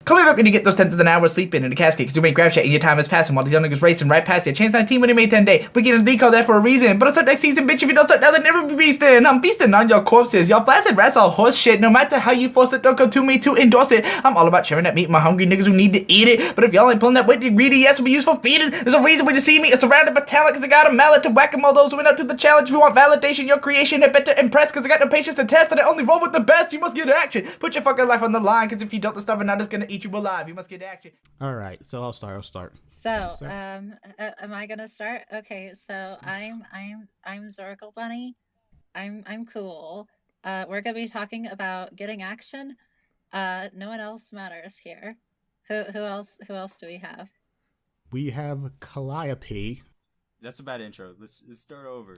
Call me back when you get those 10 to an hour sleeping in the casket, because you ain't grab shit and your time is passing while these young niggas racing right past you. Chance 19 when he made 10 day. We get a decode there for a reason. But I'll start next season, bitch. If you don't start now, then never be beasting. I'm beasting on your corpses. Y'all flaccid rats all horse shit. No matter how you force it, don't go to me to endorse it. I'm all about sharing that meat with my hungry niggas who need to eat it. But if y'all ain't pulling that weight, greedy, yes, will be used for feeding. There's a reason when you see me. It's surrounded by talent, because I got a mallet to whack 'em all those who went up to the challenge. If you want validation, your creation, it better impress, because I got no patience to test, and I only roll with the best. You must get action. Put your fucking life on the line, because if you don't, the starving night is gonna eat you alive. You must get action. Alright, so I'll start. So, am I gonna start? Okay, so I'm ZorgolBunny. I'm cool. We're gonna be talking about getting action. No one else matters here. Who else do we have? We have Calliope. That's a bad intro. Let's start over.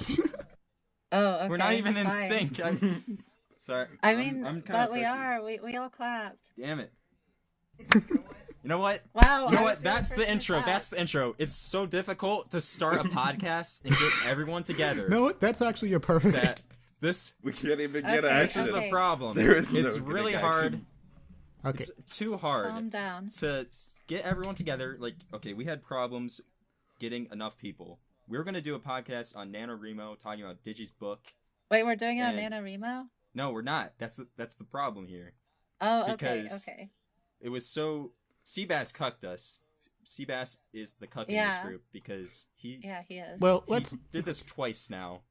Oh, okay. We're not even in fine. sync. Sorry. I mean, I'm but we are. We all clapped. Damn it. You know what? Wow. You know what? That's the intro. That's the intro. It's so difficult to start a podcast and get everyone together. No, that's actually a perfect. We can't even get Okay, This is the problem. It's really hard. Okay. It's too hard. Calm down. To get everyone together. Like, okay, we had problems getting enough people. We were gonna do a podcast on NaNoWriMo talking about Digi's book. Wait, we're doing it on NaNoWriMo? No, we're not. That's the problem here. Oh, Because okay. It was so Seabass cucked us. Seabass is the cuck in this group because he is. Well, he did this twice now.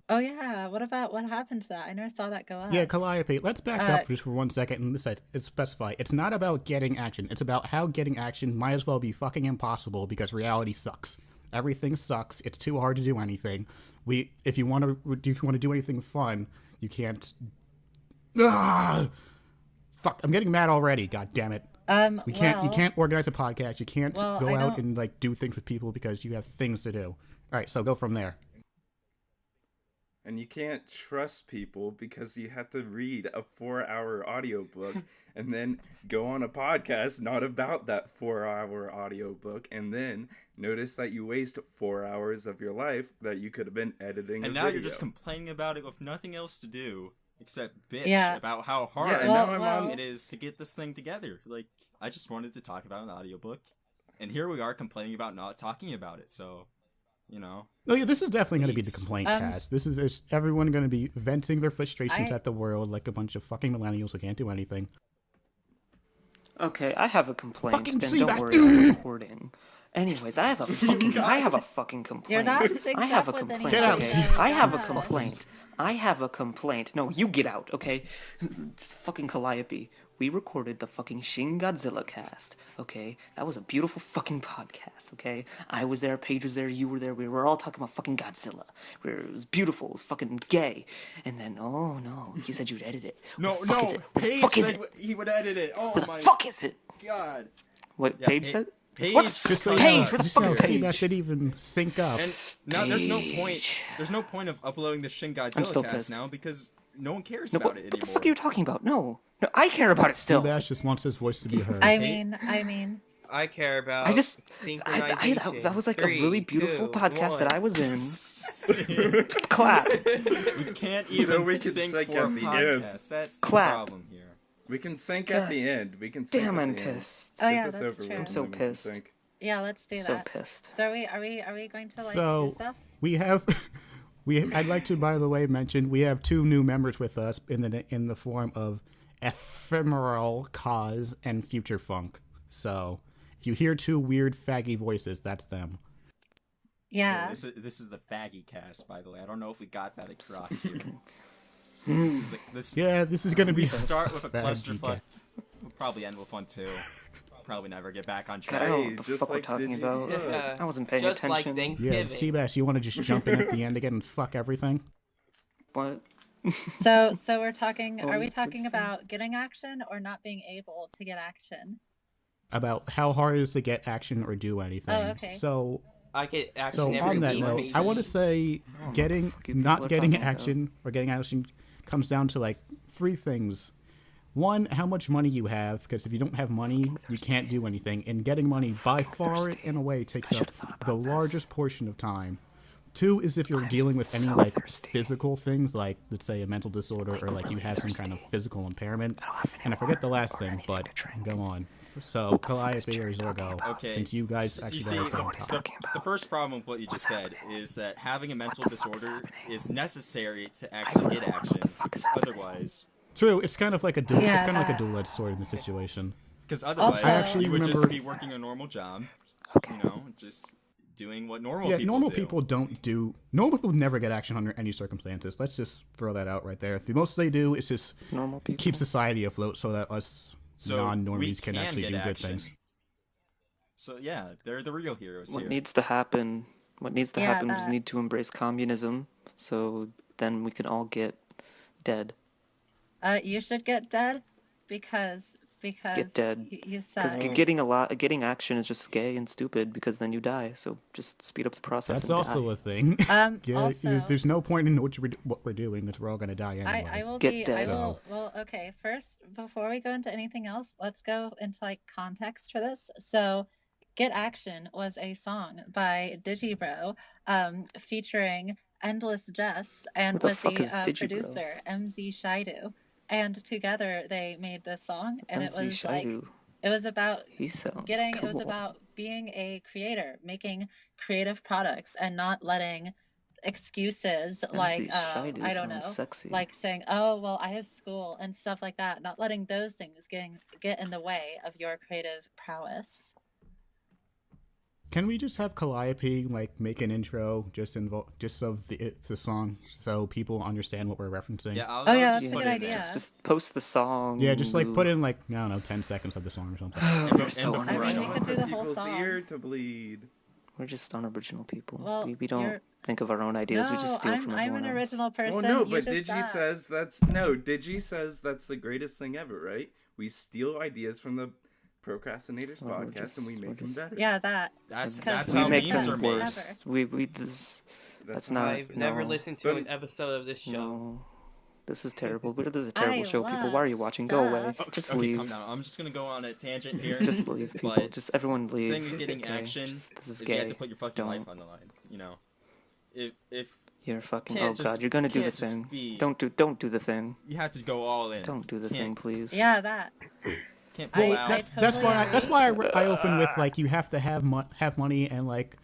Oh yeah, what happened to that? I never saw that go up. Yeah, Calliope, let's back up just for 1 second and specify. It's not about getting action. It's about how getting action might as well be fucking impossible because reality sucks. Everything sucks. It's too hard to do anything. If you want to do anything fun, you can't. Fuck! I'm getting mad already. God damn it! You can't organize a podcast. You can't go out and like do things with people because you have things to do. All right, so go from there. And you can't trust people because you have to read a 4-hour audiobook and then go on a podcast not about that 4-hour audiobook and then notice that you waste 4 hours of your life that you could have been editing And a now video. you're just complaining about it with nothing else to do except bitch about how hard it is to get this thing together. Like, I just wanted to talk about an audiobook, and here we are complaining about not talking about it, so... You know. Oh yeah, this is definitely going to be the complaint cast. This is everyone going to be venting their frustrations at the world like a bunch of fucking millennials who can't do anything. Okay, I have a complaint. Fucking Don't worry, I'm recording. Anyways, I have a fucking complaint. You're not synced I have up a with complaint. Get out. Okay? I have a complaint. I have a complaint. No, you get out, okay? It's fucking Calliope. We recorded the fucking Shin Godzilla cast, okay? That was a beautiful fucking podcast, okay? I was there, Paige was there, you were there. We were all talking about fucking Godzilla. It was beautiful. It was fucking gay. And then, oh no, you said you'd edit it. No, Paige said he would edit it. Oh my. What my the fuck is it? God. What Paige said? Paige. Just so Paige, what the fuck is Paige? Paige? Didn't even sync up. And now there's no point. There's no point of uploading the Shin Godzilla cast pissed. now because no one cares No, about it what anymore. the fuck are you talking about? No, I care about it still. Seabass just wants his voice to be heard. I mean. I care about. That was like a really beautiful podcast that I was in. Clap. We can't even sync for podcasts. That's the problem here. We can sync at the end. We can sync Damn, at I'm the end. pissed. Oh yeah, that's true. I'm so pissed. Yeah, let's do that. So pissed. So are we going to like do stuff? We have. I'd like to, by the way, mention we have 2 new members with us in the form of Ephemeral Koz and Future Funk. So if you hear 2 weird faggy voices, that's them. Yeah. This is the faggy cast, by the way. I don't know if we got that across here. This is gonna be. Start with a clusterfuck. We'll probably end with one too. Probably never get back on track. I don't know what the fuck we're talking about. I wasn't paying attention. Yeah, Seabass, you want to just jump in at the end again and fuck everything? What? So we're talking. Are we talking about getting action or not being able to get action? About how hard it is to get action or do anything. Oh, okay. So action on that note, I want to say not getting action or getting action comes down to like 3 things. 1, how much money you have, because if you don't have money, you can't do anything. And getting money by far and away takes up the largest portion of time. Two is if you're dealing with any like physical things, like let's say a mental disorder or like you have some kind of physical impairment. And I forget the last thing, but go on. So Calliope or Zorgo, okay. Since you guys actually the first problem with what you just said is that having a mental disorder is necessary to actually get action. Otherwise, true. It's kind of like a it's kind of like a dual-edged sword in the situation. Because otherwise, you would just be working a normal job. You know, just doing what normal people do. Normal people don't do. Normal people never get action under any circumstances. Let's just throw that out right there. The most they do is just keep society afloat so that us non-normies can actually do good things. So yeah, they're the real heroes What here. needs to happen? What needs to happen is we need to embrace communism, so then we can all get dead. You should get dead because get dead. You said getting action is just gay and stupid because then you die. So just speed up the process. That's and also die. a thing. Also, there's no point in what we're doing because we're all gonna die anyway. I will get be. dead. Well, okay. First, before we go into anything else, let's go into like context for this. So, "Get Action" was a song by Digibro, featuring Endless Jess and with the producer MZ Shidu. And together they made this song, and it was like it was about it was about being a creator, making creative products, and not letting excuses like I don't know, like saying, "Oh, well, I have school" and stuff like that. Not letting those things get in the way of your creative prowess. Can we just have Calliope like make an intro just of the song so people understand what we're referencing? Yeah, that's a good idea. Just post the song. Yeah, just like put in like I don't know 10 seconds of the song or something. I mean, we could do the whole song. Ear to bleed. We're just unoriginal people. Well, we don't think of our own ideas. No, we just steal from everyone I'm an original person. Well, no, but Digi says that's the greatest thing ever, right? We steal ideas from the Procrastinators podcast and we make them better. Yeah, that's how memes are made. That's not. I've never listened to an episode of this show. No. This is terrible. This is a terrible show, people. Why are you watching? Go away. Just leave. Calm down. I'm just gonna go on a tangent here. Just leave, people. Just everyone leave. The thing with getting action is you have to put your fucking life on the line. You know, if you're fucking. Oh god, you're gonna do the thing. Don't do the thing. You have to go all in. Don't do the thing, please. Yeah, that. That's why I open with like you have to have money and like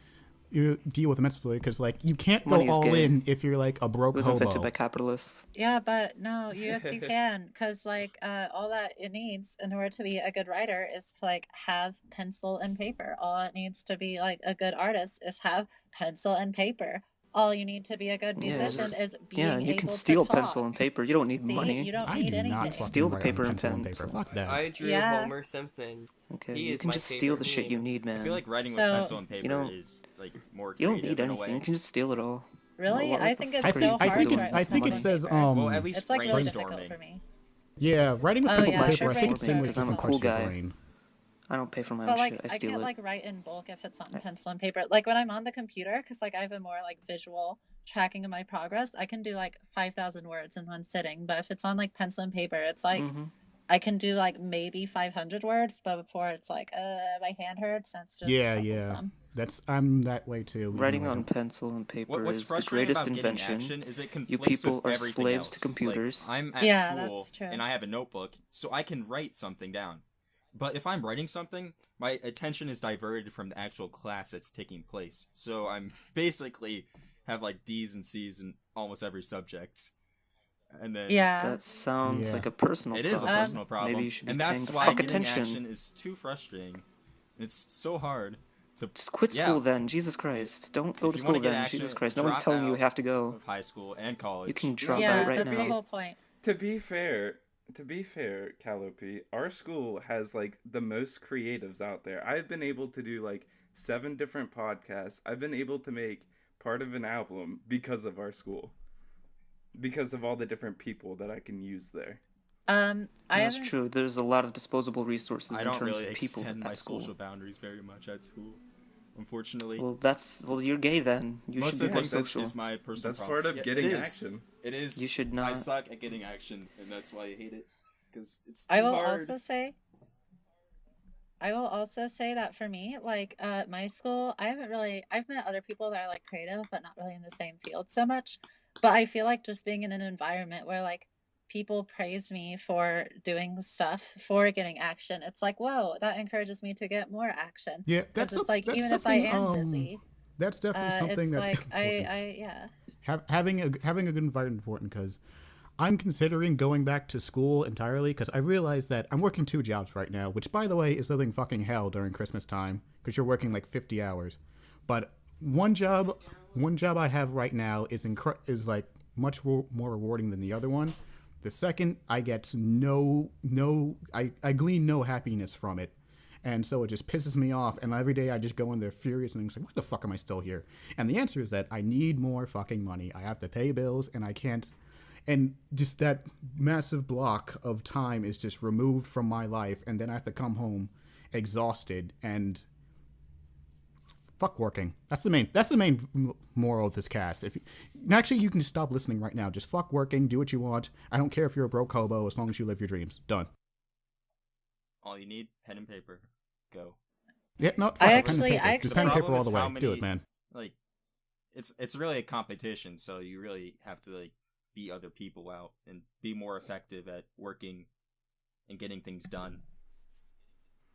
you deal with the mental disorder because like you can't go all in if you're like a broke hobo. Invented by capitalists. Yeah, but no, yes you can, because like all that it needs in order to be a good writer is to like have pencil and paper. All it needs to be like a good artist is have pencil and paper. All you need to be a good musician is being able to talk. Yeah, you can steal pencil and paper. You don't need money. You don't need anything. Steal the paper and pen. Fuck that. I drew Homer Simpson. Okay, you can just steal the shit you need, man. I feel like writing with pencil and paper is like more creative. You don't need anything. You can just steal it all. Really? I think it's so hard. I think it says well, at least it's like really difficult for me. Yeah, writing with pencil and paper. I think it's the same with different parts of your brain. I don't pay for my own shit. I steal it. I can't like write in bulk if it's on pencil and paper. Like when I'm on the computer, because like I have a more like visual tracking of my progress, I can do like 5,000 words in one sitting. But if it's on like pencil and paper, it's like I can do like maybe 500 words. But before it's like my hand hurts. That's just I'm that way too. Writing on pencil and paper is the greatest invention. Is it you people with are slaves to computers. Like, I'm at school and I have a notebook, so I can write something down. But if I'm writing something, my attention is diverted from the actual class that's taking place. So I'm basically have like D's and C's in almost every subject. And then that sounds like a personal problem. It is a personal problem. Maybe you should be that's paying why getting attention. action is too frustrating. It's so hard to just quit school then. Jesus Christ. Don't go to school then. Action, Jesus Christ. No one's telling you have to go. Of high school and college. You can drop out right now. That's the whole point. To be fair, Calliope, our school has like the most creatives out there. I've been able to do like 7 different podcasts. I've been able to make part of an album because of our school. Because of all the different people that I can use there. That's true. There's a lot of disposable resources in terms of people. I don't really extend my social boundaries very much at school, unfortunately. Well, you're gay then. You Most should of be the more social. Is my personal That's sort of getting action. It is. You should not. I suck at getting action, and that's why I hate it. Because it's too I will hard. also say I will also say that for me, like my school, I've met other people that are like creative, but not really in the same field so much. But I feel like just being in an environment where like people praise me for doing stuff, for getting action, it's like, whoa, that encourages me to get more action. Yeah, Because it's like, even if I am busy, that's definitely something it's that's like, important. yeah. Having a good environment is important because I'm considering going back to school entirely because I realize that I'm working 2 jobs right now, which, by the way, is living fucking hell during Christmas time because you're working like 50 hours. But one job I have right now is like much more rewarding than the other one. The second, I get I glean no happiness from it. And so it just pisses me off, and every day I just go in there furious, and I'm like, why the fuck am I still here? And the answer is that I need more fucking money. I have to pay bills, and I can't. And just that massive block of time is just removed from my life, and then I have to come home exhausted and fuck working. That's the main moral of this cast. Actually, you can just stop listening right now. Just fuck working, do what you want. I don't care if you're a broke hobo as long as you live your dreams. Done. All you need, pen and paper. Go. Yeah, no, fuck I it, pen and paper. actually, Just pen and paper all the way. Do it, man. Like, it's really a competition, so you really have to like beat other people out and be more effective at working and getting things done.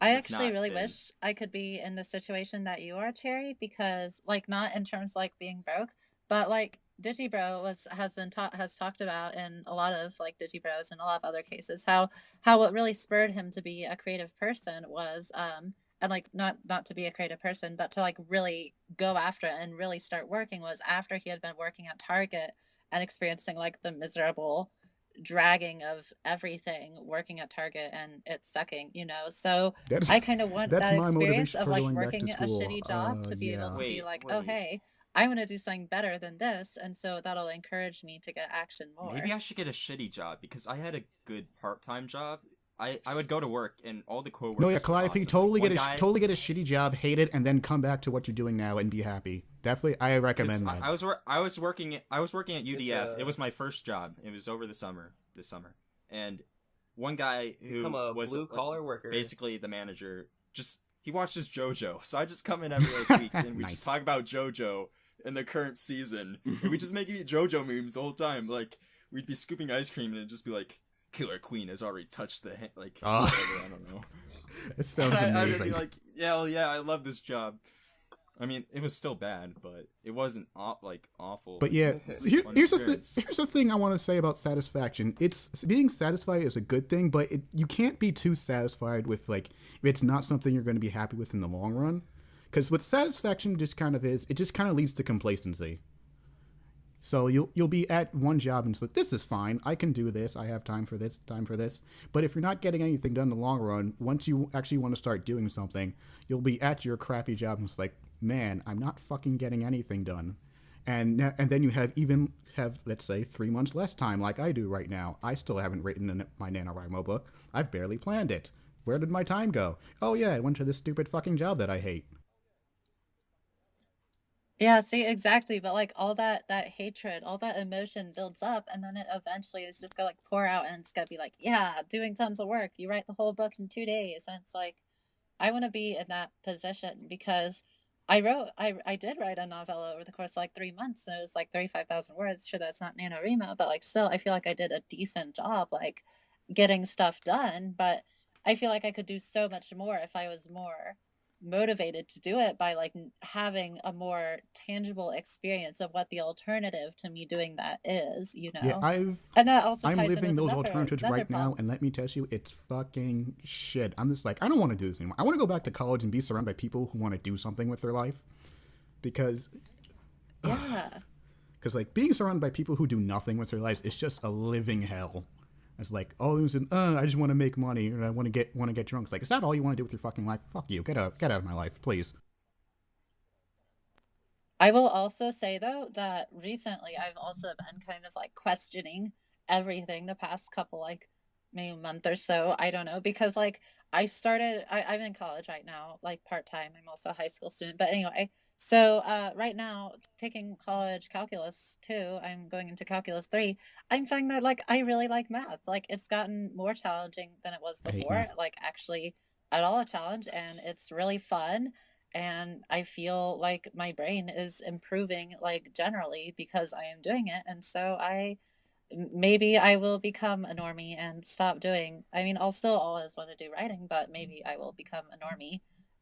I actually really wish I could be in the situation that you are, Cherry, because like not in terms like being broke, but like Digibro has talked about in a lot of like Digibros and a lot of other cases how what really spurred him to be a creative person was and like not to be a creative person, but to like really go after it and really start working was after he had been working at Target and experiencing like the miserable dragging of everything working at Target and it sucking, so I kind of want that experience of like working a shitty job to be able to be like, oh hey, I want to do something better than this, and so that'll encourage me to get action more. Maybe I should get a shitty job because I had a good part-time job. I would go to work and all the coworkers. No, yeah, Calliope, awesome. totally get a shitty job, hate it, and then come back to what you're doing now and be happy. Definitely, I recommend that. I was working at UDF. It was my first job. It was over this summer, and one guy who was blue collar worker, basically the manager, he watches JoJo. So I just come in every week and we just talk about JoJo in the current season, and we just make JoJo memes the whole time. Like we'd be scooping ice cream and it'd just be like, Killer Queen has already touched the whatever, I don't know. It sounds amazing. I'd be like, yeah, I love this job. I mean, it was still bad, but it wasn't awful. But yeah, here's the thing I want to say about satisfaction. It's being satisfied is a good thing, but you can't be too satisfied with like if it's not something you're going to be happy with in the long run. Because what satisfaction just kind of leads to complacency. So you'll be at one job and it's like, this is fine, I can do this, I have time for this. But if you're not getting anything done in the long run, once you actually want to start doing something, you'll be at your crappy job and it's like, man, I'm not fucking getting anything done. And then you have let's say 3 months less time like I do right now. I still haven't written my NaNoWriMo book. I've barely planned it. Where did my time go? Oh yeah, it went to this stupid fucking job that I hate. Yeah, see, exactly. But like all that hatred, all that emotion builds up, and then it eventually is just gonna like pour out, and it's gonna be like, yeah, doing tons of work. You write the whole book in 2 days, and it's like, I want to be in that position because I did write a novella over the course of like 3 months, and it was like 35,000 words. Sure, that's not NaNoWriMo, but like still, I feel like I did a decent job, like getting stuff done. But I feel like I could do so much more if I was more motivated to do it by like having a more tangible experience of what the alternative to me doing that is, Yeah, and that also I'm living those alternatives right now, and let me tell you, it's fucking shit. I'm just like, I don't want to do this anymore. I want to go back to college and be surrounded by people who want to do something with their life, because like being surrounded by people who do nothing with their lives is just a living hell. It's like, I just want to make money and I want to get drunk. It's like, is that all you want to do with your fucking life? Fuck you. Get out of my life, please. I will also say though that recently I've also been kind of like questioning everything the past couple like maybe a month or so. I don't know, because like I'm in college right now, like part-time. I'm also a high school student, but anyway. So right now, taking college calculus 2, I'm going into calculus 3. I'm finding that like I really like math. Like it's gotten more challenging than it was before. Like actually at all a challenge, and it's really fun. And I feel like my brain is improving, like, generally, because I am doing it. And so maybe I will become a normie and stop doing. I mean, I'll still always want to do writing, but maybe I will become a normie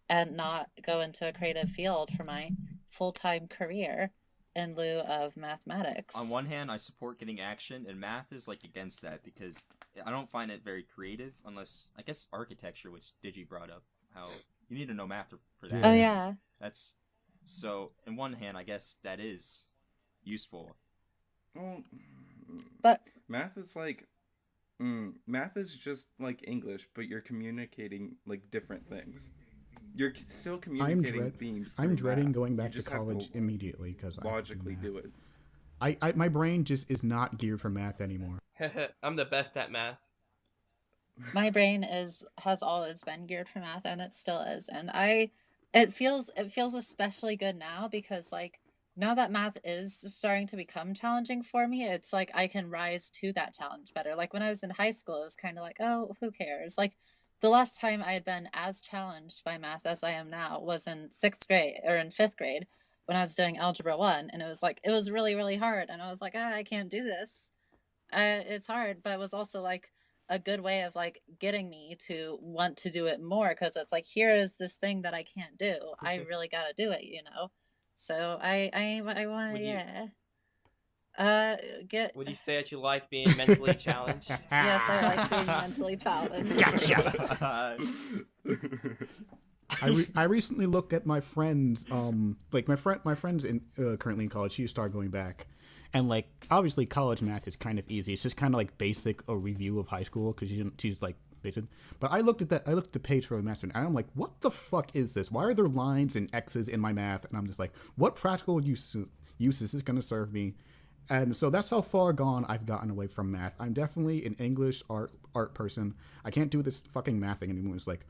and not go into a creative field for my full-time career in lieu of mathematics. On one hand, I support getting action, and math is like against that because I don't find it very creative unless, I guess, architecture, which Digi brought up, how you need to know math for that. Oh yeah. That's so. In one hand, I guess that is useful. Well, but math is like, math is just like English, but you're communicating like different things. You're still communicating themes. I'm dreading going back to college immediately because logically do it. My brain just is not geared for math anymore. I'm the best at math. My brain has always been geared for math, and it still is. And it feels especially good now because, like, now that math is starting to become challenging for me, it's like I can rise to that challenge better. Like when I was in high school, it was kind of like, oh, who cares? Like the last time I had been as challenged by math as I am now was in 6th grade or in 5th grade when I was doing Algebra 1, and it was really, really hard, and I was like, I can't do this. It's hard, but it was also like a good way of like getting me to want to do it more, because it's like, here is this thing that I can't do. I really got to do it, you know. So I want to, yeah. Would you say that you like being mentally challenged? Yes, I like being mentally challenged. Gotcha. I recently looked at my friends, like my friends currently in college. She started going back, and like obviously college math is kind of easy. It's just kind of like basic a review of high school because she's like basic. But I looked at the page for the math, and I'm like, what the fuck is this? Why are there lines and X's in my math? And I'm just like, what practical use is this going to serve me? And so that's how far gone I've gotten away from math. I'm definitely an English art person. I can't do this fucking math thing anymore. It's like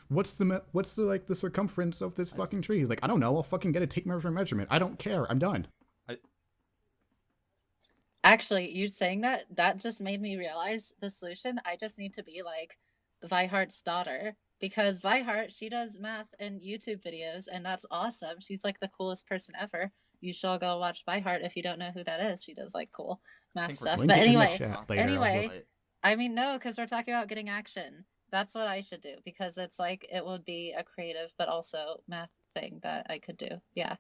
what's the like the circumference of this fucking tree? Like, I don't know. I'll fucking get a tape measure measurement. I don't care. I'm done. Actually, you saying that just made me realize the solution. I just need to be like Vihart's daughter, because Vihart, she does math and YouTube videos, and that's awesome. She's like the coolest person ever. You should all go watch Vihart if you don't know who that is. She does like cool math stuff. But anyway, I mean, no, because we're talking about getting action. That's what I should do, because it's like it would be a creative but also math thing that I could do. Yeah,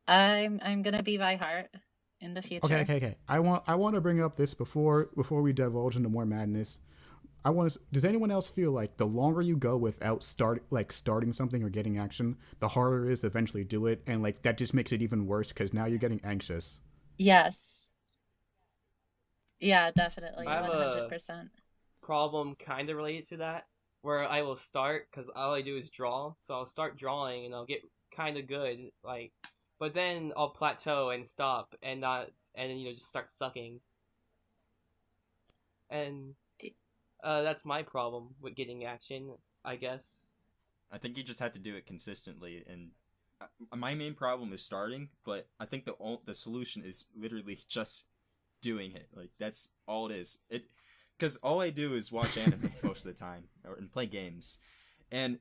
I'm gonna be Vihart in the future. Okay. I want to bring up this before we divulge into more madness. Does anyone else feel like the longer you go without starting something or getting action, the harder it is to eventually do it, and like that just makes it even worse because now you're getting anxious? Yes. Yeah, definitely. 100%. I have a problem kind of related to that, where I will start because all I do is draw. So I'll start drawing and I'll get kind of good, like, but then I'll plateau and stop and then just start sucking. And that's my problem with getting action, I guess. I think you just have to do it consistently, and my main problem is starting, but I think the solution is literally just doing it. Like, that's all it is. Because all I do is watch anime most of the time, and play games, and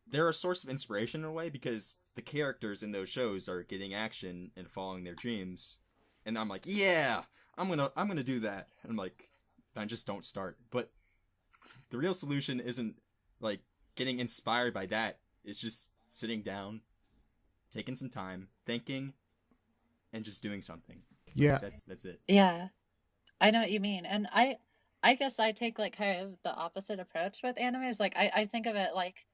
they're a source of inspiration in a way because the characters in those shows are getting action and following their dreams, and I'm like, yeah, I'm gonna do that. And I'm like, I just don't start. But the real solution isn't like getting inspired by that. It's just sitting down, taking some time, thinking, and just doing something. Yeah, that's it. Yeah, I know what you mean, and I guess I take like kind of the opposite approach with anime. Is like I think of it like,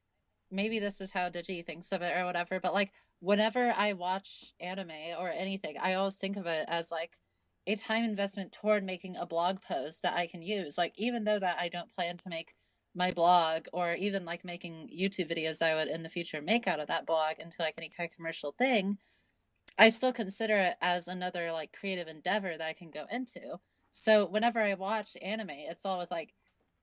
maybe this is how Digi thinks of it or whatever, but like whenever I watch anime or anything, I always think of it as like a time investment toward making a blog post that I can use. Like, even though that I don't plan to make my blog or even like making YouTube videos I would in the future make out of that blog into like any kind of commercial thing, I still consider it as another like creative endeavor that I can go into. So whenever I watch anime, it's always like,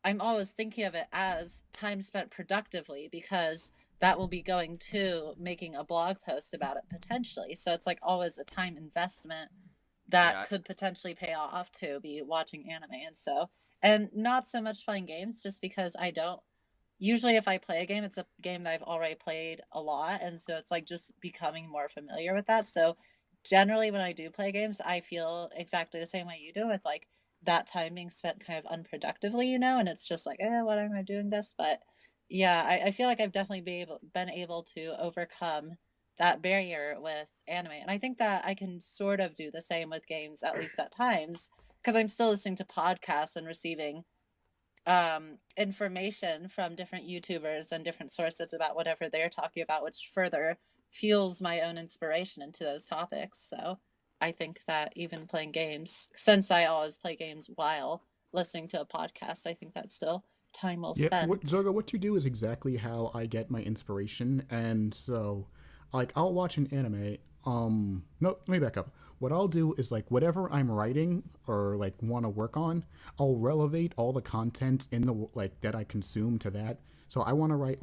I'm always thinking of it as time spent productively, because that will be going to making a blog post about it potentially. So it's like always a time investment that could potentially pay off to be watching anime. And not so much playing games, just because I don't usually if I play a game, it's a game that I've already played a lot, and so it's like just becoming more familiar with that. So generally when I do play games, I feel exactly the same way you do, with like that time being spent kind of unproductively, and it's just like, why am I doing this? But yeah, I feel like I've definitely been able to overcome that barrier with anime. And I think that I can sort of do the same with games, at least at times, because I'm still listening to podcasts and receiving information from different YouTubers and different sources about whatever they're talking about, which further fuels my own inspiration into those topics. So I think that even playing games, since I always play games while listening to a podcast, I think that's still time well spent. Zorgo, what you do is exactly how I get my inspiration. And so, like, I'll watch an anime. No, let me back up. What I'll do is, like, whatever I'm writing or, like, want to work on, I'll relevate all the content in the, like, that I consume to that. So I want to write,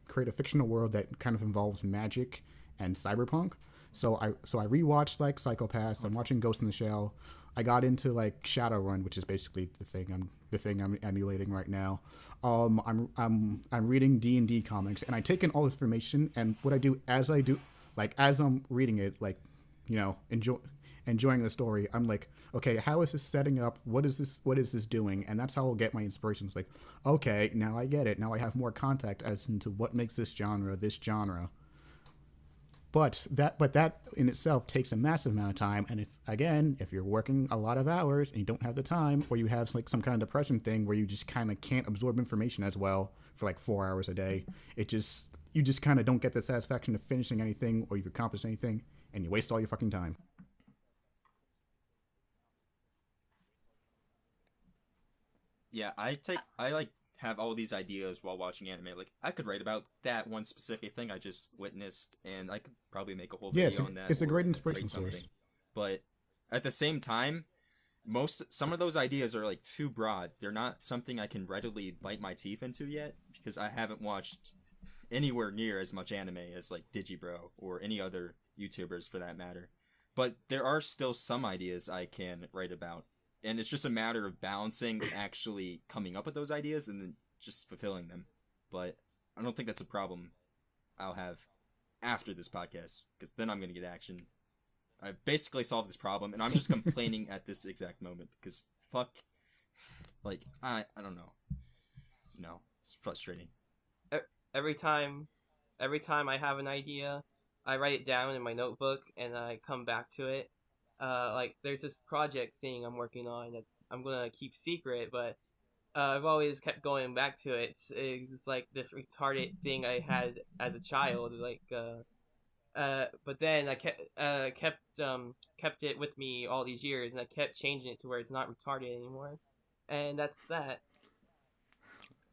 create a fictional world that kind of involves magic and cyberpunk. So I rewatched, like, Psychopaths. I'm watching Ghost in the Shell. I got into, like, Shadowrun, which is basically the thing I'm emulating right now. I'm reading D&D comics, and I take in all this information, and what I do as I'm reading it, like, enjoying the story, I'm like, okay, how is this setting up? What is this doing? And that's how I'll get my inspiration. It's like, okay, now I get it. Now I have more context as into what makes this genre. But that in itself takes a massive amount of time. And if you're working a lot of hours and you don't have the time, or you have like some kind of depression thing where you just kind of can't absorb information as well for like 4 hours a day, you just kind of don't get the satisfaction of finishing anything, or you've accomplished anything, and you waste all your fucking time. Yeah, I have all these ideas while watching anime. Like, I could write about that one specific thing I just witnessed, and I could probably make a whole video on that. It's a great inspiration source. But at the same time, some of those ideas are like too broad. They're not something I can readily bite my teeth into yet, because I haven't watched anywhere near as much anime as like Digibro or any other YouTubers for that matter. But there are still some ideas I can write about. And it's just a matter of balancing actually coming up with those ideas and then just fulfilling them. But I don't think that's a problem I'll have after this podcast, because then I'm going to get action. I basically solved this problem, and I'm just complaining at this exact moment, because fuck, like, I don't know. No, it's frustrating. Every time I have an idea, I write it down in my notebook, and I come back to it. Like, there's this project thing I'm working on that I'm gonna keep secret, but I've always kept going back to it. It's like this retarded thing I had as a child, like, but then I kept it with me all these years, and I kept changing it to where it's not retarded anymore, and that's that.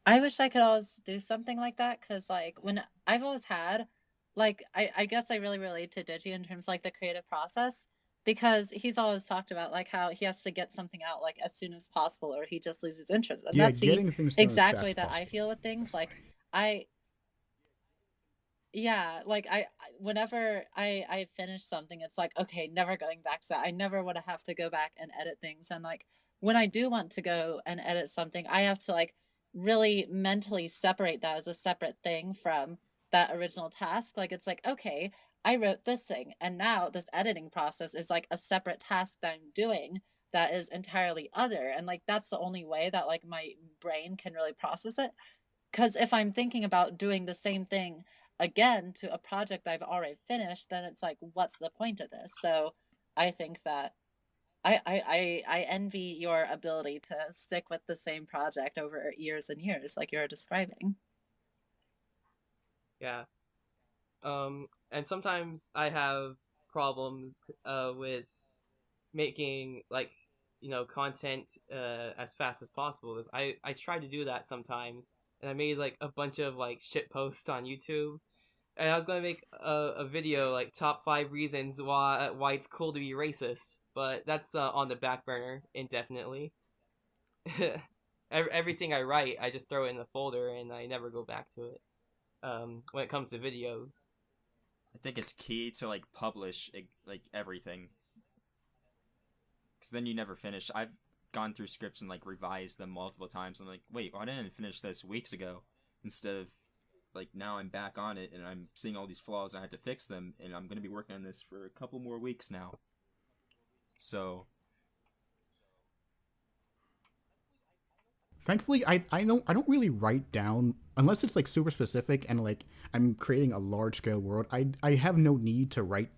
I wish I could always do something like that, because like when I've always had, like, I guess I really relate to Digi in terms of like the creative process, because he's always talked about like how he has to get something out like as soon as possible, or he just loses interest. And that's exactly that I feel with things. Like whenever I finish something, it's like, okay, never going back to that. I never want to have to go back and edit things. And like when I do want to go and edit something, I have to like really mentally separate that as a separate thing from that original task. Like, it's like, okay, I wrote this thing, and now this editing process is like a separate task that I'm doing that is entirely other. And like that's the only way that like my brain can really process it. Because if I'm thinking about doing the same thing again to a project I've already finished, then it's like, what's the point of this? So I think that I envy your ability to stick with the same project over years and years, like you're describing. Yeah. And sometimes I have problems with making, like, content as fast as possible. I try to do that sometimes, and I made like a bunch of like shit posts on YouTube, and I was gonna make a video like top 5 reasons why it's cool to be racist, but that's on the back burner indefinitely. Everything I write, I just throw it in the folder, and I never go back to it. When it comes to videos, I think it's key to like publish like everything, because then you never finish. gone through scripts and like revised them multiple times. I'm like, wait, why didn't I finish this weeks ago? Instead of like now I'm back on it and I'm seeing all these flaws. I had to fix them, and I'm gonna be working on this for a couple more weeks now. So thankfully, I don't really write down unless it's like super specific and like I'm creating a large scale world. I have no need to write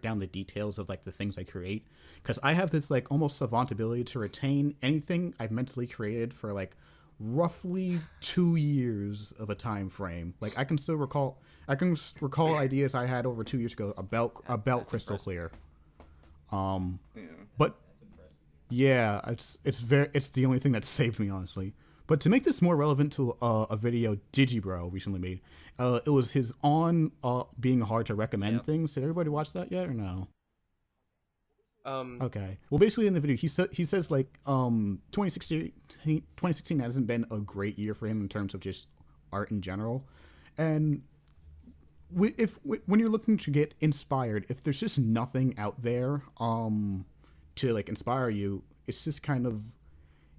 down the details of like the things I create, because I have this like almost savant ability to retain anything I've mentally created for like roughly 2 years of a time frame. Like I can recall ideas I had over 2 years ago about Crystal Clear. But yeah, it's the only thing that saved me, honestly. But to make this more relevant to a video Digibro recently made, it was his being hard to recommend things. Did everybody watch that yet or no? Okay. Well, basically in the video, he says like 2016 hasn't been a great year for him in terms of just art in general, and when you're looking to get inspired, if there's just nothing out there to like inspire you, it's just kind of,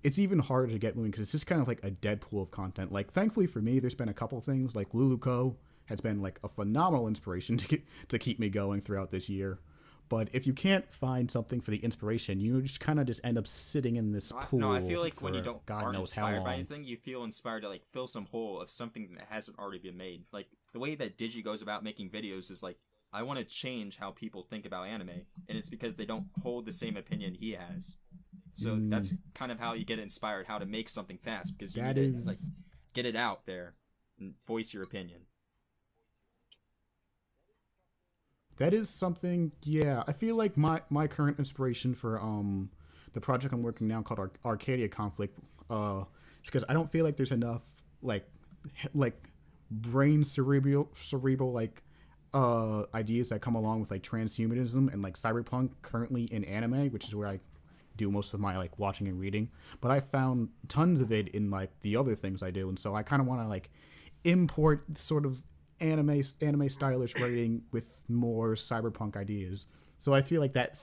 it's even harder to get moving because it's just kind of like a dead pool of content. Like thankfully for me, there's been a couple things like Luluco has been like a phenomenal inspiration to keep me going throughout this year. But if you can't find something for the inspiration, you just kind of just end up sitting in this pool. No, I feel like when you aren't inspired by anything, you feel inspired to like fill some hole of something that hasn't already been made. Like the way that Digi goes about making videos is like, I want to change how people think about anime, and it's because they don't hold the same opinion he has. So that's kind of how you get inspired, how to make something fast, because you need to like get it out there and voice your opinion. That is something, yeah. I feel like my current inspiration for the project I'm working now called Arcadia Conflict, because I don't feel like there's enough like brain cerebral like ideas that come along with like transhumanism and like cyberpunk currently in anime, which is where I do most of my like watching and reading. But I found tons of it in like the other things I do, and so I kind of want to like import sort of anime stylish writing with more cyberpunk ideas. So I feel like that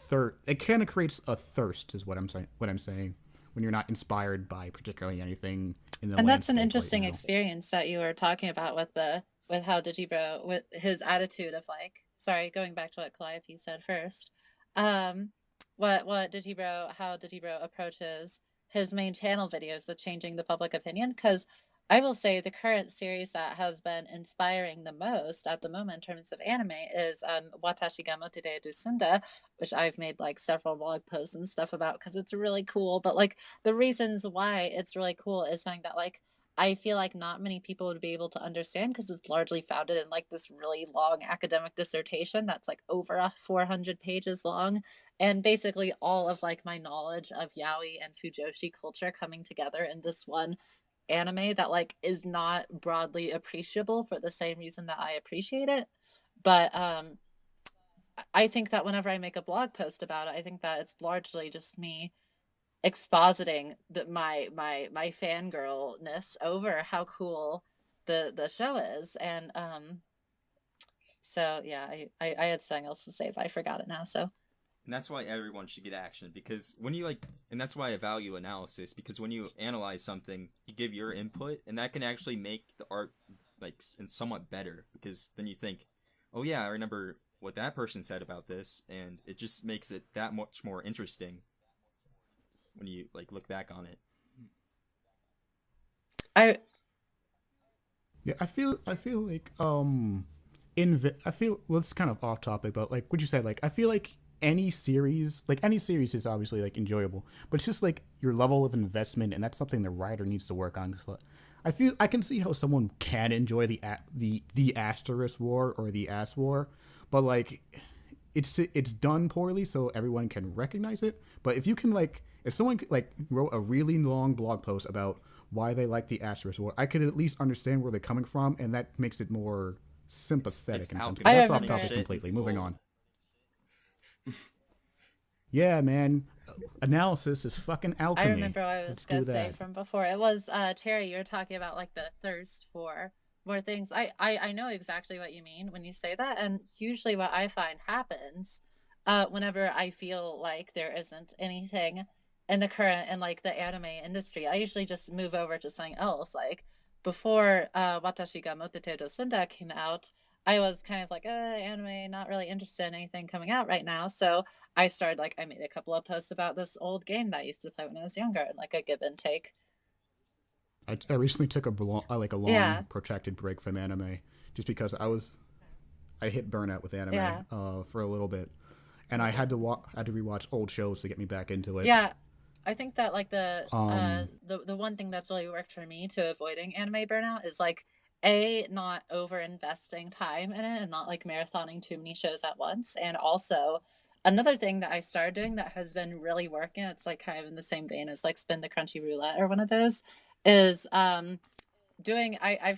it kind of creates a thirst, is what I'm saying, when you're not inspired by particularly anything in the landscape. And that's an interesting right now. Experience that you were talking about with how Digibro, with his attitude of like, sorry, going back to what Calliope said first, how Digibro approaches his main channel videos with changing the public opinion. Because I will say the current series that has been inspiring the most at the moment in terms of anime is Watashi ga Motode Dusunda, which I've made like several blog posts and stuff about because it's really cool. But like the reasons why it's really cool is something that like I feel like not many people would be able to understand because it's largely founded in like this really long academic dissertation that's like over 400 pages long, and basically all of like my knowledge of yaoi and fujoshi culture coming together in this one anime that like is not broadly appreciable for the same reason that I appreciate it. But I think that whenever I make a blog post about it, I think that it's largely just me expositing my fangirlness over how cool the show is. And so yeah, I had something else to say, but I forgot it now. So and that's why everyone should get action, because when you and that's why I value analysis, because when you analyze something, you give your input, and that can actually make the art like somewhat better, because then you think, oh yeah, I remember what that person said about this, and it just makes it that much more interesting when you like look back on it. I feel like well, it's kind of off topic, but like what you said, like I feel like any series is obviously like enjoyable, but it's just like your level of investment, and that's something the writer needs to work on. So I can see how someone can enjoy the Asterisk War or the Ass War, but like it's done poorly, so everyone can recognize it. But if someone like wrote a really long blog post about why they like the Asterisk War, I could at least understand where they're coming from, and that makes it more sympathetic. That's off topic completely. Moving on. Yeah, man. Analysis is fucking alchemy. I remember what I was going to say from before. It was, Cherry, you were talking about like the thirst for more things. I know exactly what you mean when you say that. And usually what I find happens whenever I feel like there isn't anything in the current and like the anime industry. I usually just move over to something else. Like before Watashi ga Motete to Sunda came out, I was kind of like, anime, not really interested in anything coming out right now. So I started like, I made a couple of posts about this old game that I used to play when I was younger, and like a give and take. I recently took a long protracted break from anime just because I hit burnout with anime for a little bit, and I had to rewatch old shows to get me back into it. Yeah, I think that like the one thing that's really worked for me to avoiding anime burnout is like not over investing time in it and not like marathoning too many shows at once. And also another thing that I started doing that has been really working, it's like kind of in the same vein as like Spin the Crunchy Roulette or one of those, is I've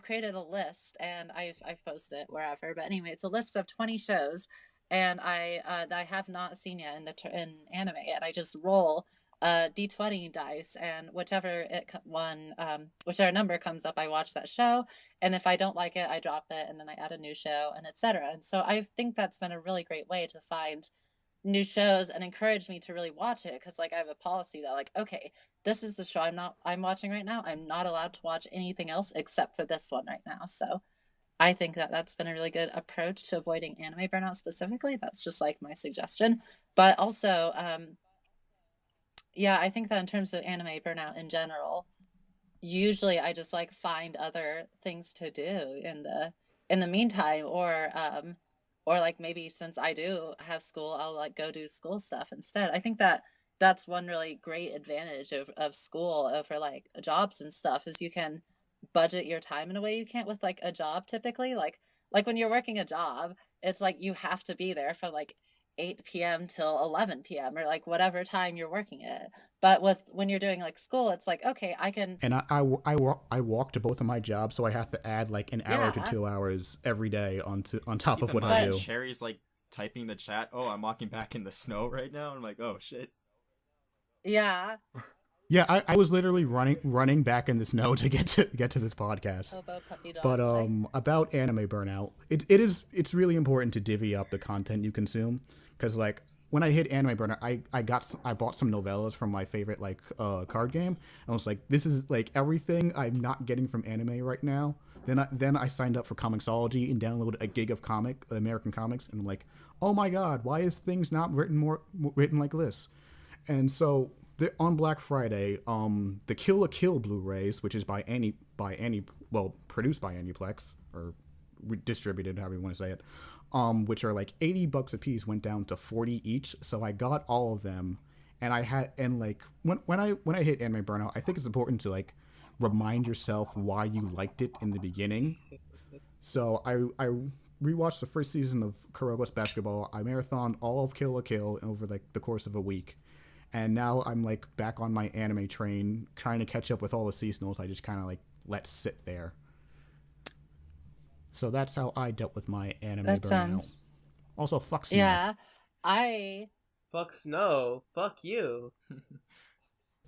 created a list, and I've posted it wherever, but anyway, it's a list of 20 shows, and that I have not seen yet in anime, and I just roll d20 dice, and whichever number comes up, I watch that show, and if I don't like it, I drop it, and then I add a new show, and etc. And so I think that's been a really great way to find new shows and encourage me to really watch it, because like I have a policy that like, okay, this is the show I'm watching right now. I'm not allowed to watch anything else except for this one right now. So I think that that's been a really good approach to avoiding anime burnout specifically. That's just like my suggestion. But also, I think that in terms of anime burnout in general, usually I just like find other things to do in the meantime, or like maybe since I do have school, I'll like go do school stuff instead. I think that that's one really great advantage of school over like jobs and stuff, is you can budget your time in a way you can't with like a job typically. Like when you're working a job, it's like you have to be there from like 8 p.m. till 11 p.m. or like whatever time you're working it. But when you're doing like school, it's like, okay, I can. And I walk to both of my jobs, so I have to add like an hour to 2 hours every day on top of what I do. Cherry's like typing the chat. Oh, I'm walking back in the snow right now. I'm like, oh shit. Yeah. Yeah, I was literally running back in the snow to get to this podcast. But about anime burnout, it's really important to divvy up the content you consume, because like when I hit anime burnout, I bought some novellas from my favorite like card game. I was like, this is like everything I'm not getting from anime right now. Then I signed up for Comixology and downloaded a gig of American comics, and I'm like, oh my god, why is things not written like this? And so on Black Friday, the Kill la Kill Blu-rays, which is produced by Aniplex, or distributed, however you want to say it, which are like $80 a piece, went down to $40 each. So I got all of them, and when I hit anime burnout, I think it's important to like remind yourself why you liked it in the beginning. So I rewatched the first season of Kuroko's Basketball. I marathoned all of Kill la Kill over like the course of a week. And now I'm like back on my anime train, trying to catch up with all the seasonals I just kind of like let sit there. So that's how I dealt with my anime burnout. Also, fuck snow. Yeah, Fuck snow. Fuck you.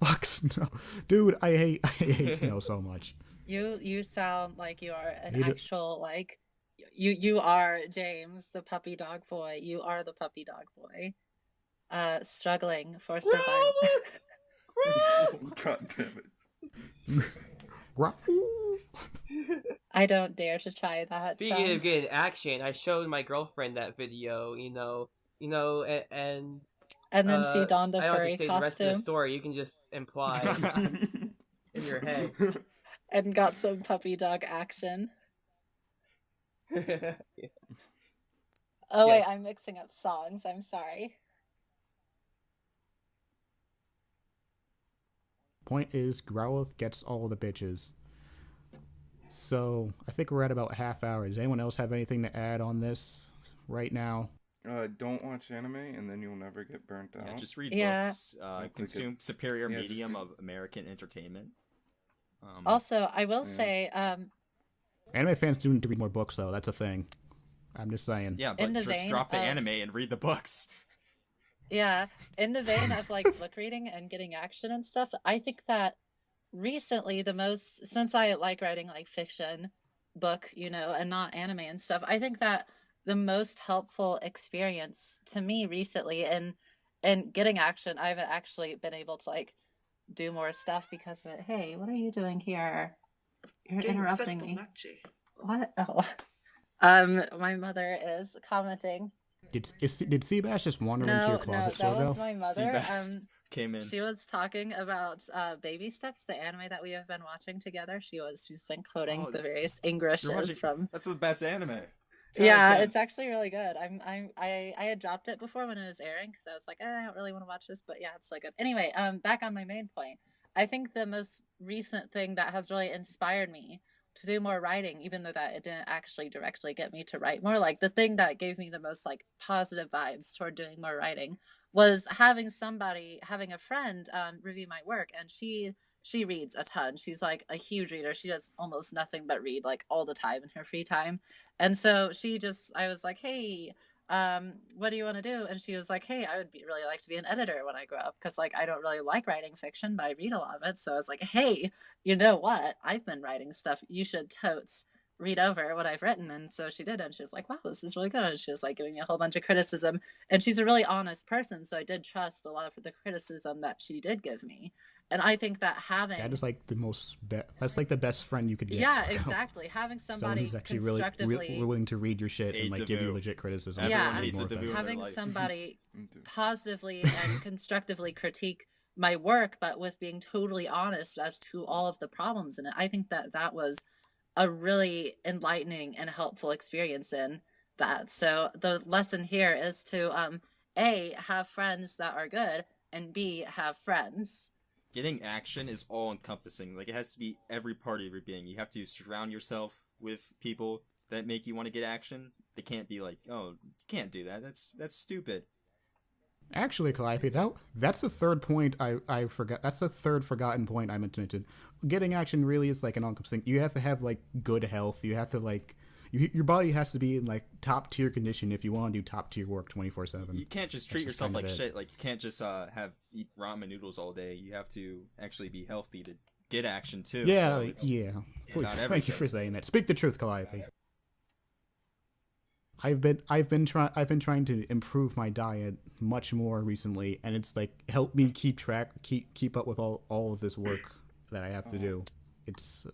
Fuck snow. Dude, I hate snow so much. You sound like you are an actual like you are James, the puppy dog boy. You are the puppy dog boy. Struggling for survival. God damn it. I don't dare to try that. Speaking of getting action, I showed my girlfriend that video, and then she donned the I don't furry have to say costume. The rest of the story, you can just imply in your head. And got some puppy dog action. Yeah. Oh wait, I'm mixing up songs. I'm sorry. Point is, Growlithe gets all the bitches. So, I think we're at about half hour. Does anyone else have anything to add on this right now? Don't watch anime, and then you'll never get burnt out. Yeah, just read books. Consume superior medium of American entertainment. Also, I will say... anime fans do need to read more books, though. That's a thing. I'm just saying. Yeah, but just drop the anime and read the books. Yeah, in the vein of like book reading and getting action and stuff, I think that recently since I like writing like fiction book, and not anime and stuff, I think that the most helpful experience to me recently in and getting action, I haven't actually been able to like do more stuff because of it. Hey, what are you doing here? You're interrupting me. What? Oh. My mother is commenting. Did Seabass just wander into your closet, No, that was my mother. Seabass came in. She was talking about Baby Steps, the anime that we have been watching together. She's been quoting the various Englishes from. That's the best anime. Yeah, it's actually really good. I had dropped it before when it was airing because I was like, I don't really want to watch this, but yeah, it's really good. Anyway, back on my main point. I think the most recent thing that has really inspired me to do more writing, even though that it didn't actually directly get me to write more, like the thing that gave me the most like positive vibes toward doing more writing was having a friend review my work. And she reads a ton. She's like a huge reader. She does almost nothing but read like all the time in her free time. And so I was like, hey, what do you want to do? And she was like, hey, I would really like to be an editor when I grow up, because like I don't really like writing fiction, but I read a lot of it. So I was like, hey, you know what, I've been writing stuff, you should totes read over what I've written. And so she did, and she was like, wow, this is really good. And she was like giving me a whole bunch of criticism, and she's a really honest person, so I did trust a lot of the criticism that she did give me. And I think that that is like that's like the best friend you could get. Yeah, exactly. Having somebody who's actually really willing to read your shit and like give you legit criticism. Yeah, having somebody positively and constructively critique my work, but with being totally honest as to all of the problems in it. I think that was a really enlightening and helpful experience in that. So the lesson here is to A, have friends that are good, and B, have friends. Getting action is all encompassing. Like, it has to be every part of your being. You have to surround yourself with people that make you want to get action. They can't be like, oh, you can't do that. That's stupid. Actually, Calliope, that's the third point I forgot. That's the third forgotten point I meant to mention. Getting action really is like an all-encompassing. You have to have like good health. You have to like your body has to be in like top tier condition if you want to do top tier work 24/7. You can't just treat yourself like shit. Like, you can't just eat ramen noodles all day. You have to actually be healthy to get action too. Yeah, so yeah. Please, thank you for saying that. Speak the truth, Calliope. I've been trying to improve my diet much more recently, and it's like helped me keep up with all of this work that I have to do. It's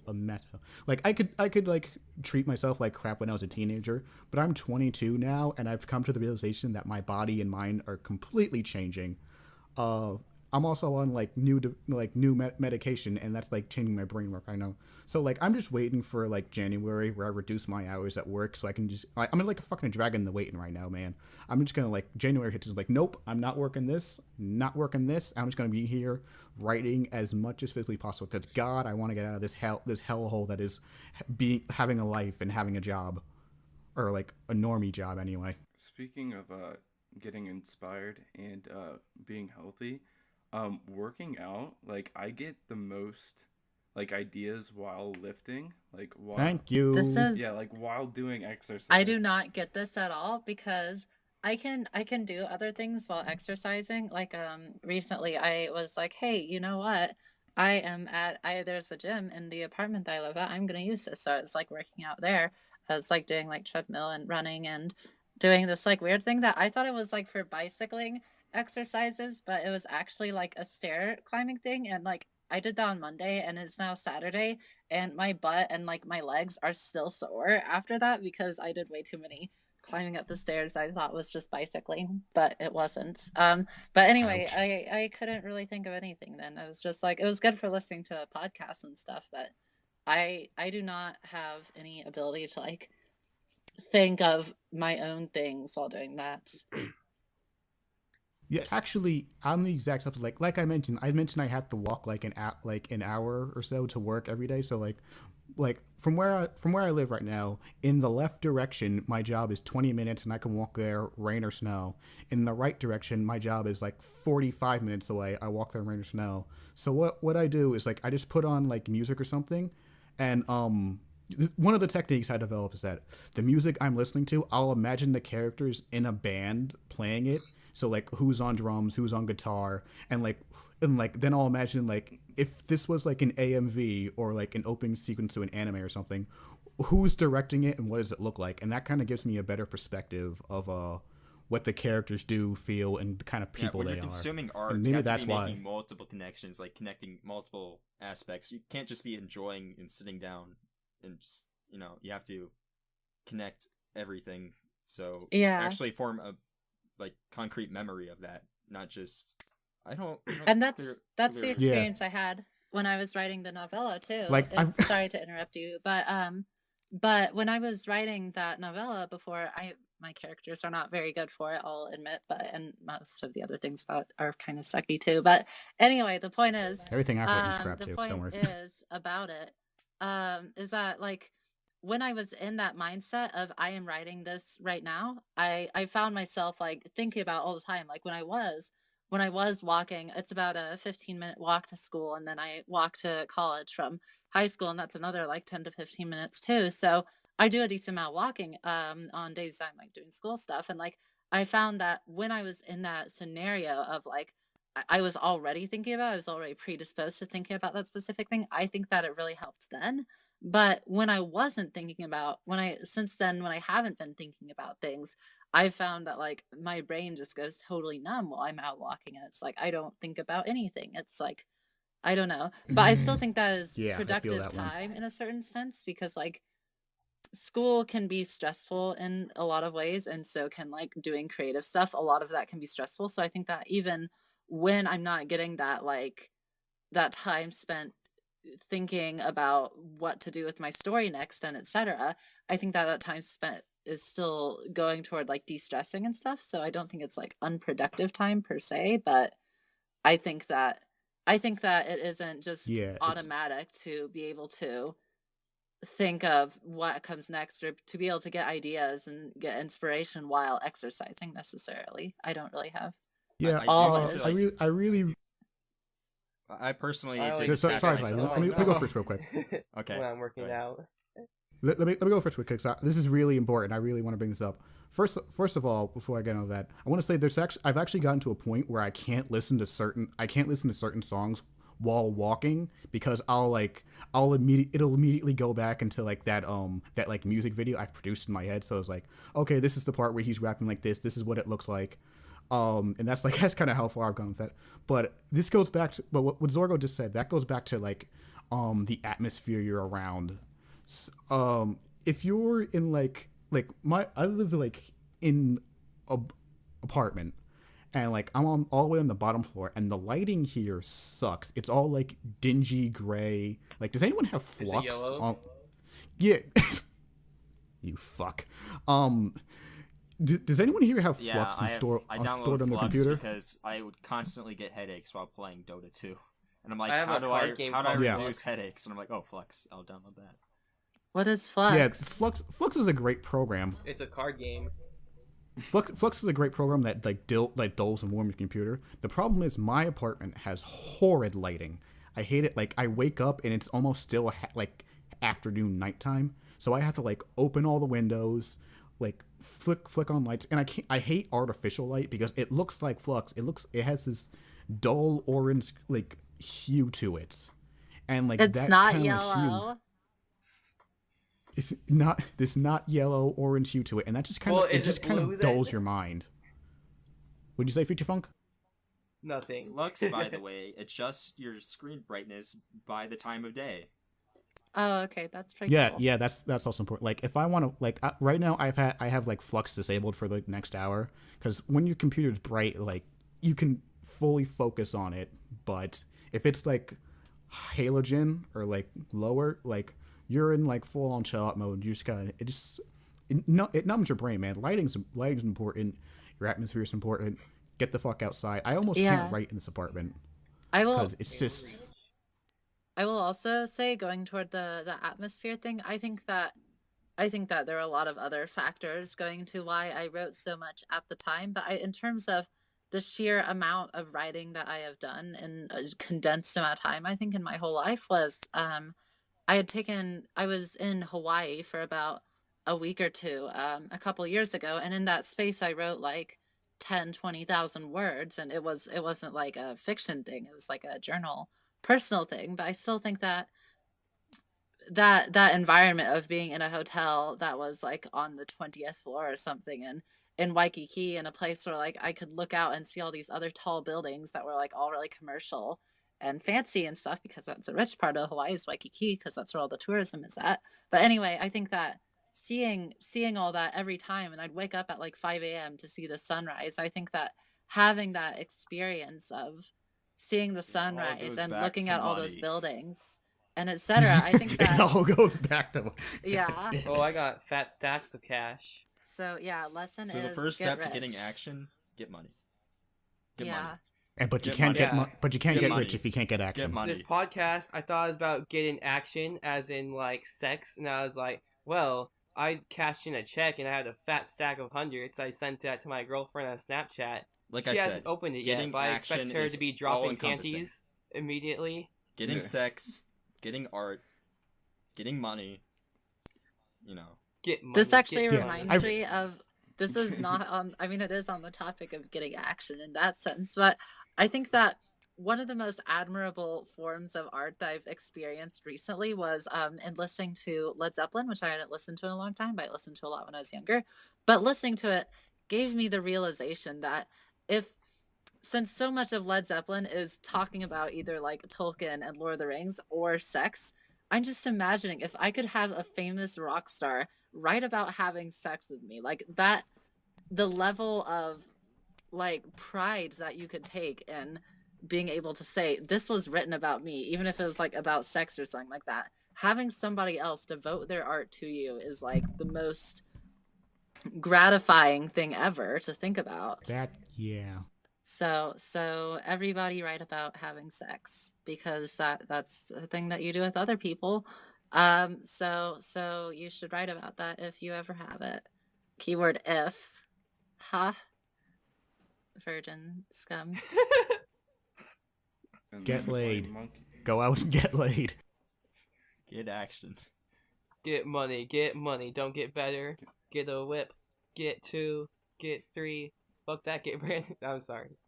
a meta. Like I could like treat myself like crap when I was a teenager, but I'm 22 now, and I've come to the realization that my body and mind are completely changing. I'm also on like new medication, and that's like changing my brain work. I know. So like I'm just waiting for like January where I reduce my hours at work so I can just I'm like a fucking dragon in the waiting right now, man. I'm just gonna like January hits, is like, nope, I'm not working this. I'm just gonna be here writing as much as physically possible, because God, I want to get out of this hellhole that is having a life and having a job, or like a normie job anyway. Speaking of getting inspired and being healthy. Working out, like I get the most like ideas while lifting, like while thank you. Like while doing exercise. I do not get this at all, because I can do other things while exercising. Like recently I was like, hey, you know what? There's a gym in the apartment that I live at. I'm gonna use this. So it's like working out there. It's like doing like treadmill and running and doing this like weird thing that I thought it was like for bicycling exercises, but it was actually like a stair climbing thing. And like I did that on Monday, and it's now Saturday, and my butt and like my legs are still sore after that, because I did way too many climbing up the stairs. I thought was just bicycling, but it wasn't. But anyway, I couldn't really think of anything then. I was just like, it was good for listening to podcasts and stuff, but I do not have any ability to like think of my own things while doing that. Yeah, actually, I'm the exact opposite. Like I mentioned, I have to walk like an hour or so to work every day. So like from where I live right now, in the left direction, my job is 20 minutes, and I can walk there, rain or snow. In the right direction, my job is like 45 minutes away. I walk there, rain or snow. So what I do is like I just put on like music or something, and one of the techniques I developed is that the music I'm listening to, I'll imagine the characters in a band playing it. So like who's on drums, who's on guitar, and then I'll imagine like if this was like an AMV or like an opening sequence to an anime or something, who's directing it and what does it look like, and that kind of gives me a better perspective of what the characters do, feel, and the kind of people when they you're are. consuming art, And you maybe have that's to be why. making multiple connections, like connecting multiple aspects. You can't just be enjoying and sitting down and just, you have to connect everything. So actually form a like concrete memory of that, not just and that's the experience I had when I was writing the novella too. Like, sorry to interrupt you, but when I was writing that novella before, my characters are not very good for it, I'll admit, and most of the other things about are kind of sucky too. But anyway, the point is, everything I've written is crap the too. point Don't worry. is about it, is that like when I was in that mindset of I am writing this right now, I found myself like thinking about all the time, like when I was walking, it's about a 15-minute walk to school, and then I walk to college from high school, and that's another like 10 to 15 minutes too. So I do a decent amount of walking on days I'm like doing school stuff. And like I found that when I was in that scenario of like I was already thinking about, I was already predisposed to thinking about that specific thing, I think that it really helped then. But when I wasn't thinking about, since then, when I haven't been thinking about things, I found that like my brain just goes totally numb while I'm out walking, and it's like I don't think about anything. It's like I don't know, but I still think that is productive time in a certain sense, because like school can be stressful in a lot of ways, and so can like doing creative stuff. A lot of that can be stressful. So I think that even when I'm not getting that like that time spent thinking about what to do with my story next and etc., I think that time spent is still going toward like de-stressing and stuff. So I don't think it's like unproductive time per se, but I think that it isn't just automatic to be able to think of what comes next, or to be able to get ideas and get inspiration while exercising necessarily. I don't really have I personally need to sorry, let me go first real quick. Okay. When I'm working out. Let me go first real quick, because this is really important. I really want to bring this up. First of all, before I get into that, I want to say I've actually gotten to a point where I can't listen to certain songs while walking, because it'll immediately go back into like that like music video I've produced in my head. So it's like, okay, this is the part where he's rapping like this. This is what it looks like. And that's kind of how far I've gone with that. But this goes back to, but what Zorgo just said, that goes back to like the atmosphere you're around. If you're in I live like in a apartment, and like I'm all the way on the bottom floor, and the lighting here sucks. It's all like dingy gray. Like, does anyone have flux? Is it yellow? Yeah. You fuck. Does anyone here have flux stored on their computer? Because I would constantly get headaches while playing Dota 2. And I'm like, how do I reduce headaches? And I'm like, oh, Flux, I'll download that. What is Flux? Yeah, Flux is a great program. It's a card game. Flux is a great program that dulls and warms your computer. The problem is my apartment has horrid lighting. I hate it. Like, I wake up and it's almost still like afternoon nighttime, so I have to like open all the windows, like flick on lights, and I hate artificial light because it looks like Flux. It has this dull orange like hue to it, and like it's that not kind yellow. Of hue, it's not yellow orange hue to it, and that just kind of dulls your mind. Would you say, Future Funk? Nothing. Flux, by the way, adjusts your screen brightness by the time of day. Oh, okay, that's pretty cool. Yeah, that's also important. Like, if I want to, like, right now I have like Flux disabled for the next hour, because when your computer's bright, like, you can fully focus on it. But if it's like halogen or like lower, like you're in like full on chill out mode, you just gotta it numbs your brain, man. Lighting's important. Your atmosphere is important. Get the fuck outside. I almost can't write in this apartment. Because it's just. I will also say, going toward the atmosphere thing, I think that there are a lot of other factors going to why I wrote so much at the time. But in terms of the sheer amount of writing that I have done in a condensed amount of time, I think in my whole life was I was in Hawaii for about a week or two a couple years ago, and in that space I wrote like 20,000 words, and it wasn't like a fiction thing, it was like a journal personal thing. But I still think that environment of being in a hotel that was like on the 20th floor or something, and in Waikiki, in a place where like I could look out and see all these other tall buildings that were like all really commercial and fancy and stuff, because that's a rich part of Hawaii is Waikiki, because that's where all the tourism is at. But anyway, I think that seeing all that every time, and I'd wake up at like 5 a.m. to see the sunrise. I think that having that experience of seeing the sunrise and looking at all those buildings and etc. I think that it all goes back to yeah. Oh, I got fat stacks of cash. So yeah, lesson is so the first step to getting rich. action: get money. Get money. But you can't get rich if you can't get action. Get money. This podcast, I thought it was about getting action, as in like sex, and I was like, well, I cashed in a check and I had a fat stack of hundreds. I sent that to my girlfriend on Snapchat. Like she I said, hasn't opened it yet, but I expect her to be dropping panties immediately. Getting sex, getting art, getting money. You know. Get money. This actually reminds me of. This is not on. I mean, it is on the topic of getting action in that sense, but I think that one of the most admirable forms of art that I've experienced recently was in listening to Led Zeppelin, which I hadn't listened to in a long time, but I listened to a lot when I was younger. But listening to it gave me the realization that since so much of Led Zeppelin is talking about either like Tolkien and Lord of the Rings or sex, I'm just imagining if I could have a famous rock star write about having sex with me, like that, the level of like pride that you could take in being able to say this was written about me, even if it was like about sex or something like that. Having somebody else devote their art to you is like the most gratifying thing ever to think about. So everybody write about having sex, because that's a thing that you do with other people. So you should write about that if you ever have it. Keyword if. Ha. Virgin scum. Get laid. Go out and get laid. Get action. Get money. Get money. Don't get better. Get a whip. Get 2. Get 3. Fuck that. Get brand. I'm sorry.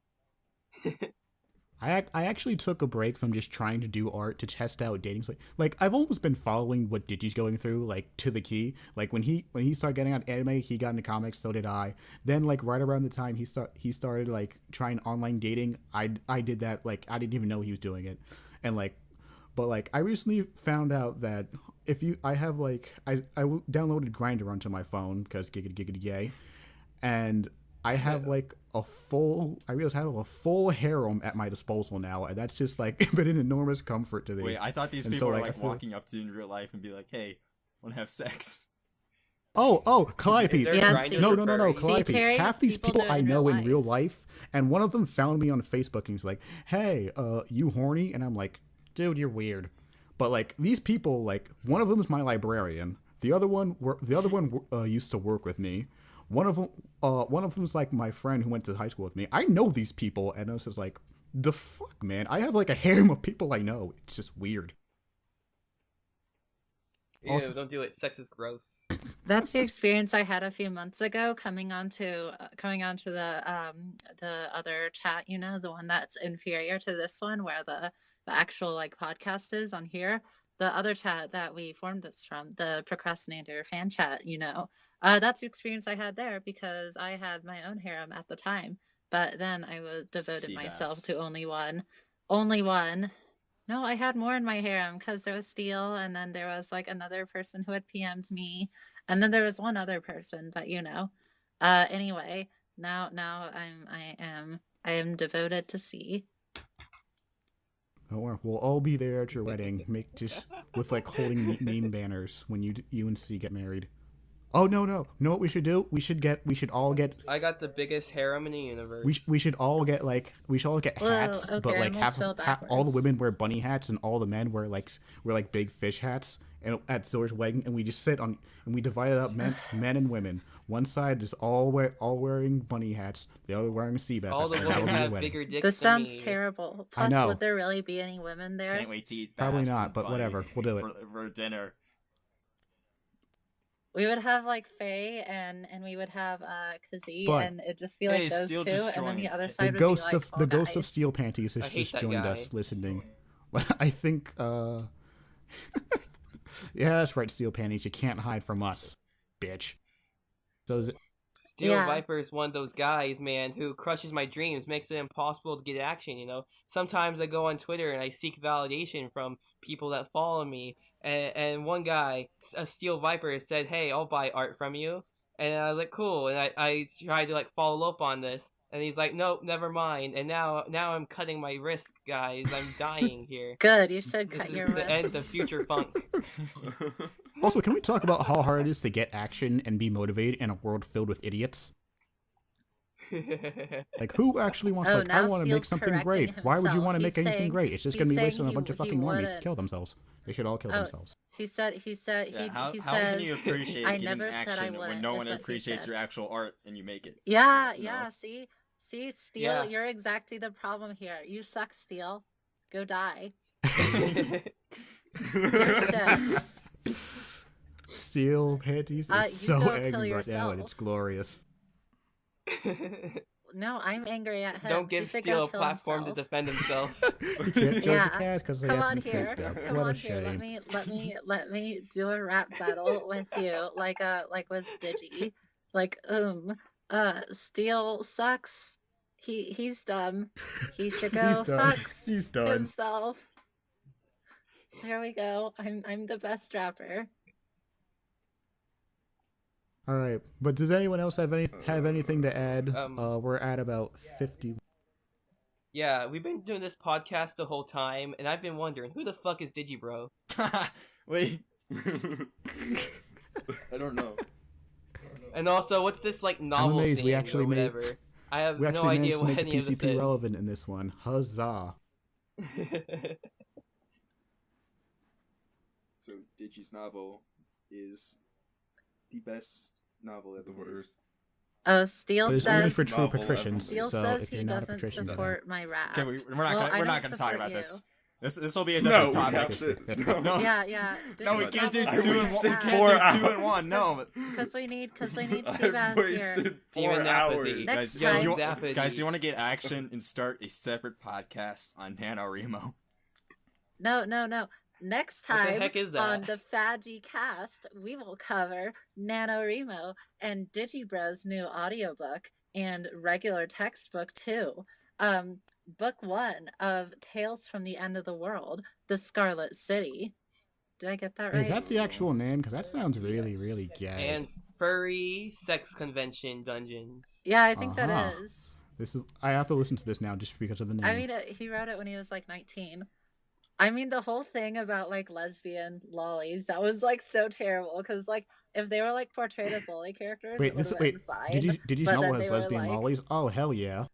I actually took a break from just trying to do art to test out dating. Like I've almost been following what Digi's going through, like to the key. Like when he started getting on anime, he got into comics. So did I. Then like right around the time he started like trying online dating, I did that. Like I didn't even know he was doing it, and like, but like I recently found out that I downloaded Grindr onto my phone because giggity gay, and I have like I realize I have a full harem at my disposal now, and that's just like been an enormous comfort to me. Wait, I thought these people were like walking up to you in real life and be like, "Hey, wanna have sex?" Oh, Calliope. No, Calliope. Terry, half these people I know in real life, and one of them found me on Facebook and he's like, "Hey, you horny?" And I'm like, "Dude, you're weird." But like these people, like one of them is my librarian. The other one used to work with me. One of them's like my friend who went to high school with me. I know these people, and I was just like, the fuck, man. I have like a harem of people I know. It's just weird. Ew, also, don't do it. Sex is gross. That's the experience I had a few months ago coming onto the other chat, you know, the one that's inferior to this one, where the actual like podcast is on here. The other chat that we formed this from, the procrastinator fan chat, you know. That's the experience I had there, because I had my own harem at the time, but then I devoted myself to only one. No, I had more in my harem, because there was Steel, and then there was like another person who had PM'd me, and then there was one other person, but you know. Anyway, now I am devoted to C. Oh, we'll all be there at your wedding, with like holding meme banners when you and C get married. Oh no! Know what we should do? We should all get. I got the biggest harem in the universe. We should all get hats, okay, but like all the women wear bunny hats and all the men wear big fish hats. And at Zor's wedding, and we just sit on and we divide it up, men and women. One side is all wearing bunny hats, the other wearing Seabass. All the women have bigger dicks. This than sounds me. terrible. I Plus, know. would there really be any women there? Can't wait to eat. Probably not, but whatever. We'll do it for dinner. We would have like Faye and we would have Kazee, and it'd just be like those two, and then the other side would be like the ghost of Steel Panties has just joined us listening. I think yeah, that's right, Steel Panties. You can't hide from us, bitch. So Steel Viper is one of those guys, man, who crushes my dreams, makes it impossible to get action, you know? Sometimes I go on Twitter and I seek validation from people that follow me, and one guy, a Steel Viper, said, hey, I'll buy art from you. And I was like, cool, and I tried to, like, follow up on this, and he's like, nope, never mind, and now I'm cutting my wrist, guys, I'm dying here. Good, you should cut your wrist. The end of Future Funk. Also, can we talk about how hard it is to get action and be motivated in a world filled with idiots? Like, who actually wants, like, I want to make something great. Himself. Why would you want to make anything great? It's just going to be wasted on a bunch of fucking normies to kill themselves. They should all kill themselves. He said, how says, can you appreciate I getting never action said I wouldn't, when no one appreciates your actual art and you make it? Yeah, you know? see, Steel, you're exactly the problem here. You suck, Steel. Go die. Steel panties is so angry right now, and it's glorious. No, I'm angry at him. Don't give Steel a platform to defend himself. He can't join the cast because he hasn't synced up. Come What on a shame. here. Let me do a rap battle with you, like with Digi. Like, Steel sucks. He's dumb. He should go He's done. himself. There we go. I'm the best rapper. All right, but does anyone else have anything to add? We're at about 50. Yeah, we've been doing this podcast the whole time, and I've been wondering, who the fuck is Digibro? Wait. I don't know. And also, what's this, like, novel I'm amazed thing we actually or whatever? I have no idea what any of this PCP is. relevant in this one. Huzzah. So, Digi's novel is the best novel ever. The worst. Oh, Steel it's says only for true patricians. Steel so says if he you're not a doesn't patrician, support my rap. Okay, we're not going to talk about this. This will be a No, different we have topic. to. No. Yeah. No, we can't do I 2 and 1. wasted We can't 4 do 2 hours. and 1. No. Because we need I Seabass here. wasted 4 hours. Next Guys, time. guys, do you want to get action and start a separate podcast on NaNoWriMo? No. Next What the time heck is that? on the Fadgy cast, we will cover NaNoWriMo and Digibro's new audiobook and regular textbook too. Book 1 of Tales from the End of the World, The Scarlet City. Did I get that right? Is that the actual name? Because that sounds really, really gay. And furry sex convention dungeons. Yeah, I think that is. I have to listen to this now just because of the name. I mean, he wrote it when he was like 19. I mean, the whole thing about like lesbian lollies, that was like so terrible because like if they were like portrayed as lolly characters, wait, did you know it was lesbian lollies? Oh hell yeah!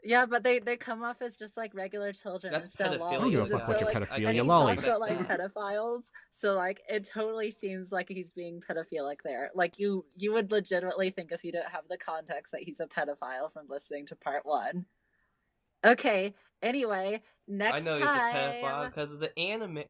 Yeah, but they come off as just like regular children instead of lollies. I don't give a fuck what your pedophilia lollies. Talks about like pedophiles, so like it totally seems like he's being pedophilic there. Like you would legitimately think if you don't have the context that he's a pedophile from listening to part 1. Okay. Anyway, next time. I know he's a pedophile because of the anime.